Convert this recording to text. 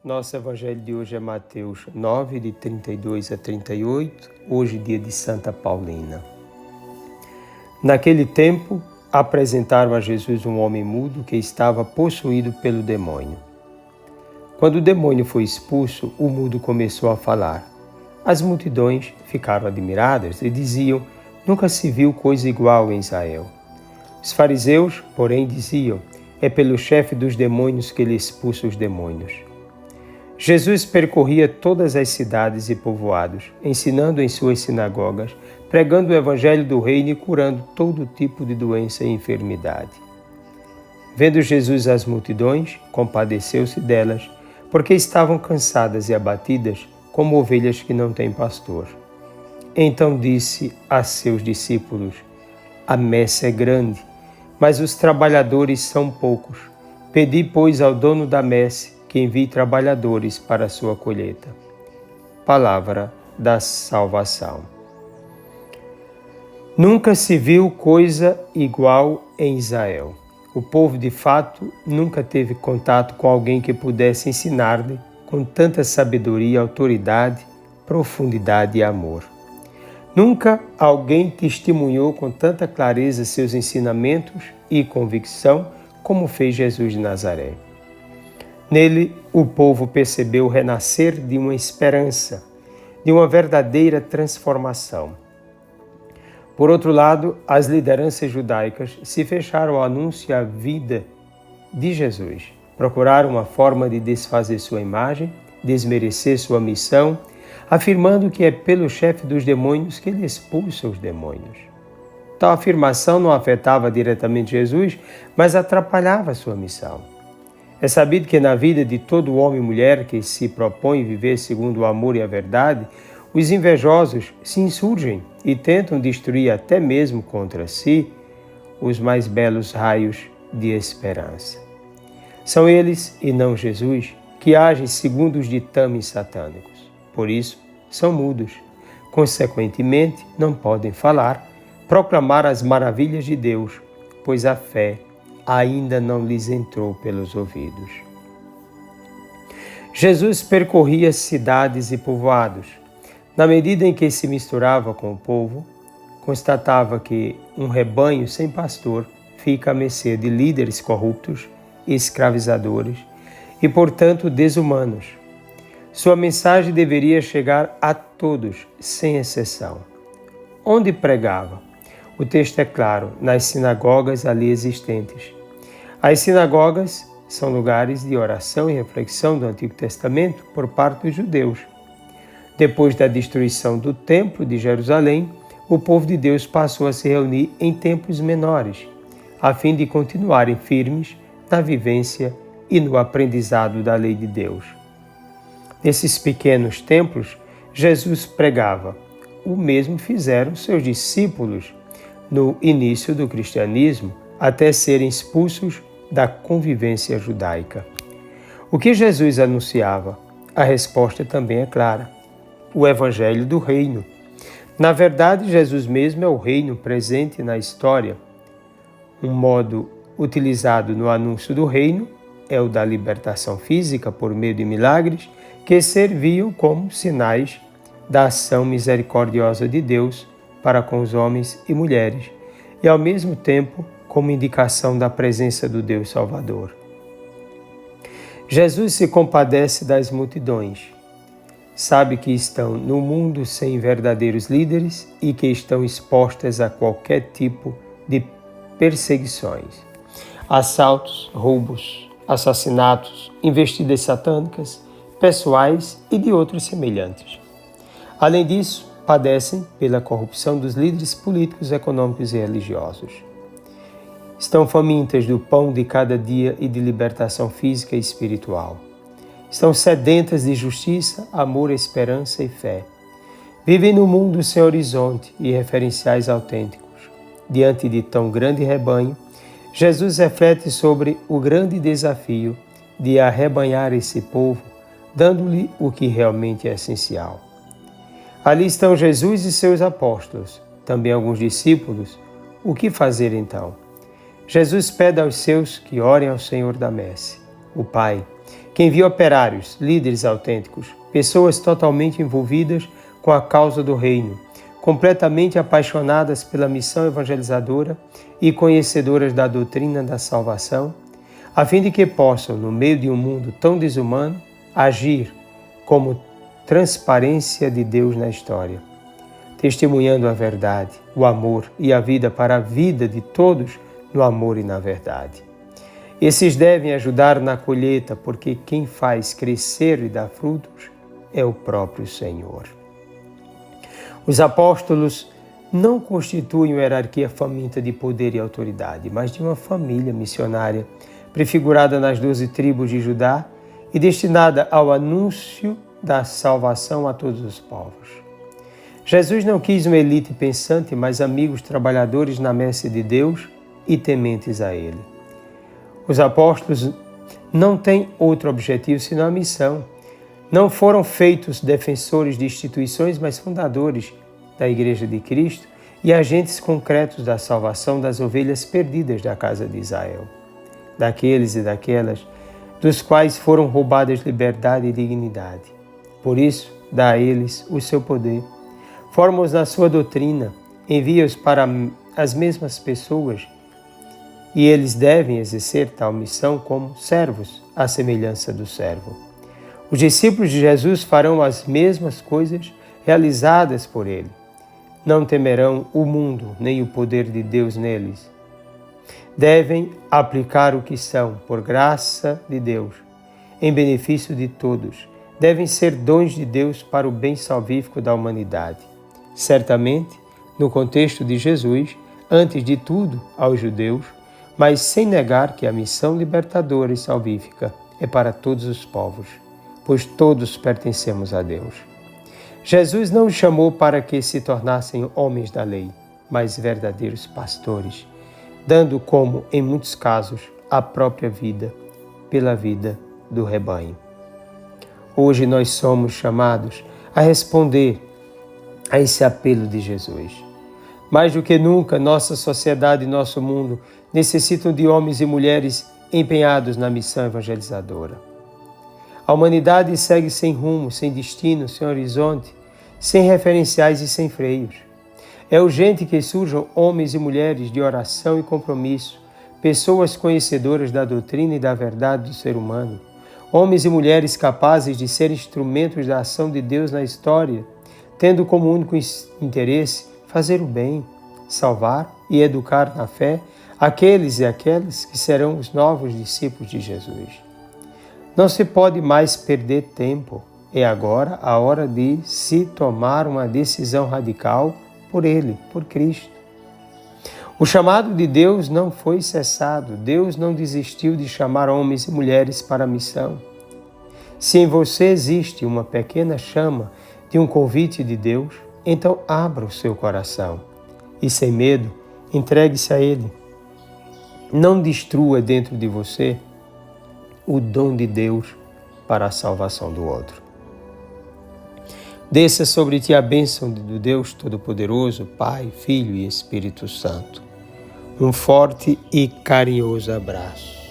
Nosso evangelho de hoje é Mateus 9, de 32 a 38, hoje dia de Santa Paulina. Naquele tempo, apresentaram a Jesus um homem mudo que estava possuído pelo demônio. Quando o demônio foi expulso, o mudo começou a falar. As multidões ficaram admiradas e diziam: nunca se viu coisa igual em Israel. Os fariseus, porém, diziam: é pelo chefe dos demônios que ele expulsa os demônios. Jesus percorria todas as cidades e povoados, ensinando em suas sinagogas, pregando o evangelho do reino e curando todo tipo de doença e enfermidade. Vendo Jesus as multidões, compadeceu-se delas, porque estavam cansadas e abatidas, como ovelhas que não têm pastor. Então disse a seus discípulos: a messe é grande, mas os trabalhadores são poucos. Pedi, pois, ao dono da messe que envie trabalhadores para a sua colheita. Palavra da salvação. Nunca se viu coisa igual em Israel. O povo, de fato, nunca teve contato com alguém que pudesse ensinar-lhe com tanta sabedoria, autoridade, profundidade e amor. Nunca alguém testemunhou com tanta clareza seus ensinamentos e convicção como fez Jesus de Nazaré. Nele, o povo percebeu o renascer de uma esperança, de uma verdadeira transformação. Por outro lado, as lideranças judaicas se fecharam ao anúncio à vida de Jesus. Procuraram uma forma de desfazer sua imagem, desmerecer sua missão, afirmando que é pelo chefe dos demônios que ele expulsa os demônios. Tal afirmação não afetava diretamente Jesus, mas atrapalhava sua missão. É sabido que na vida de todo homem e mulher que se propõe viver segundo o amor e a verdade, os invejosos se insurgem e tentam destruir até mesmo contra si os mais belos raios de esperança. São eles, e não Jesus, que agem segundo os ditames satânicos. Por isso, são mudos. Consequentemente, não podem falar, proclamar as maravilhas de Deus, pois a fé ainda não lhes entrou pelos ouvidos. Jesus percorria cidades e povoados. Na medida em que se misturava com o povo, constatava que um rebanho sem pastor fica à mercê de líderes corruptos, escravizadores e, portanto, desumanos. Sua mensagem deveria chegar a todos, sem exceção. Onde pregava? O texto é claro, nas sinagogas ali existentes. As sinagogas são lugares de oração e reflexão do Antigo Testamento por parte dos judeus. Depois da destruição do Templo de Jerusalém, o povo de Deus passou a se reunir em templos menores, a fim de continuarem firmes na vivência e no aprendizado da lei de Deus. Nesses pequenos templos, Jesus pregava. O mesmo fizeram seus discípulos no início do cristianismo, até serem expulsos da convivência judaica. O que Jesus anunciava? A resposta também é clara: o Evangelho do Reino. Na verdade, Jesus mesmo é o reino presente na história. Um modo utilizado no anúncio do reino é o da libertação física por meio de milagres que serviam como sinais da ação misericordiosa de Deus para com os homens e mulheres, e ao mesmo tempo como indicação da presença do Deus Salvador. Jesus se compadece das multidões. Sabe que estão no mundo sem verdadeiros líderes e que estão expostas a qualquer tipo de perseguições, assaltos, roubos, assassinatos, investidas satânicas, pessoais e de outros semelhantes. Além disso, padecem pela corrupção dos líderes políticos, econômicos e religiosos. Estão famintas do pão de cada dia e de libertação física e espiritual. Estão sedentas de justiça, amor, esperança e fé. Vivem no mundo sem horizonte e referenciais autênticos. Diante de tão grande rebanho, Jesus reflete sobre o grande desafio de arrebanhar esse povo, dando-lhe o que realmente é essencial. Ali estão Jesus e seus apóstolos, também alguns discípulos. O que fazer então? Jesus pede aos seus que orem ao Senhor da messe, o Pai, que envia operários, líderes autênticos, pessoas totalmente envolvidas com a causa do reino, completamente apaixonadas pela missão evangelizadora e conhecedoras da doutrina da salvação, a fim de que possam, no meio de um mundo tão desumano, agir como transparência de Deus na história, testemunhando a verdade, o amor e a vida para a vida de todos no amor e na verdade. Esses devem ajudar na colheita, porque quem faz crescer e dar frutos é o próprio Senhor. Os apóstolos não constituem uma hierarquia faminta de poder e autoridade, mas de uma família missionária, prefigurada nas 12 tribos de Judá e destinada ao anúncio da salvação a todos os povos. Jesus não quis uma elite pensante, mas amigos trabalhadores na messe de Deus e tementes a Ele. Os apóstolos não têm outro objetivo senão a missão. Não foram feitos defensores de instituições, mas fundadores da Igreja de Cristo e agentes concretos da salvação das ovelhas perdidas da casa de Israel, daqueles e daquelas dos quais foram roubadas liberdade e dignidade. Por isso, dá a eles o seu poder, forma-os na sua doutrina, envia-os para as mesmas pessoas e eles devem exercer tal missão como servos, à semelhança do servo. Os discípulos de Jesus farão as mesmas coisas realizadas por ele. Não temerão o mundo, nem o poder de Deus neles. Devem aplicar o que são, por graça de Deus, em benefício de todos. Devem ser dons de Deus para o bem salvífico da humanidade. Certamente, no contexto de Jesus, antes de tudo aos judeus, mas sem negar que a missão libertadora e salvífica é para todos os povos, pois todos pertencemos a Deus. Jesus não os chamou para que se tornassem homens da lei, mas verdadeiros pastores, dando como, em muitos casos, a própria vida pela vida do rebanho. Hoje nós somos chamados a responder a esse apelo de Jesus. Mais do que nunca, nossa sociedade e nosso mundo necessitam de homens e mulheres empenhados na missão evangelizadora. A humanidade segue sem rumo, sem destino, sem horizonte, sem referenciais e sem freios. É urgente que surjam homens e mulheres de oração e compromisso, pessoas conhecedoras da doutrina e da verdade do ser humano, homens e mulheres capazes de ser instrumentos da ação de Deus na história, tendo como único interesse fazer o bem, salvar e educar na fé aqueles e aquelas que serão os novos discípulos de Jesus. Não se pode mais perder tempo. É agora a hora de se tomar uma decisão radical por Ele, por Cristo. O chamado de Deus não foi cessado. Deus não desistiu de chamar homens e mulheres para a missão. Se em você existe uma pequena chama de um convite de Deus, então abra o seu coração e, sem medo, entregue-se a Ele. Não destrua dentro de você o dom de Deus para a salvação do outro. Desça sobre ti a bênção do Deus Todo-Poderoso, Pai, Filho e Espírito Santo. Um forte e carinhoso abraço.